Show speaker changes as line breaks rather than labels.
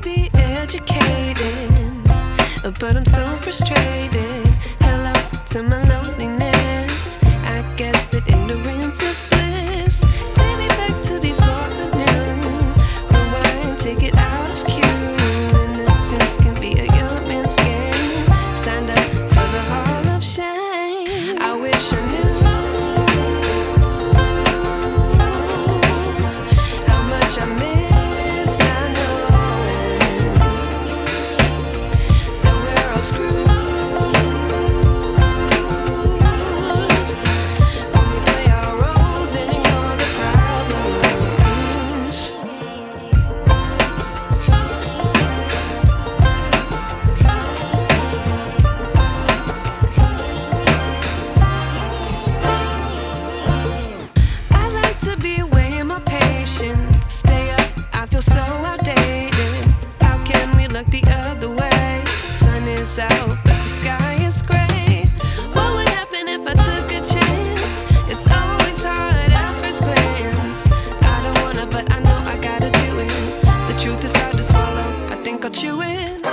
be educated, but I'm so frustrated. Hello to my loneliness. I guess that ignorance is bliss. Take me back to before I knew. Rewind, take it out of cue. Innocence can be a young man's game. Signed up for the hall of shame. I wish I knew how much I miss not knowing that we're all screwed when we play our roles and ignore the problems. I like to be away in my patience. Stay up, I feel so outdated. How can we look the other way? Sun is out, but the sky is gray. What would happen if I took a chance? It's always hard at first glance. I don't wanna, but I know I gotta do it. The truth is hard to swallow, I think I'll chew it.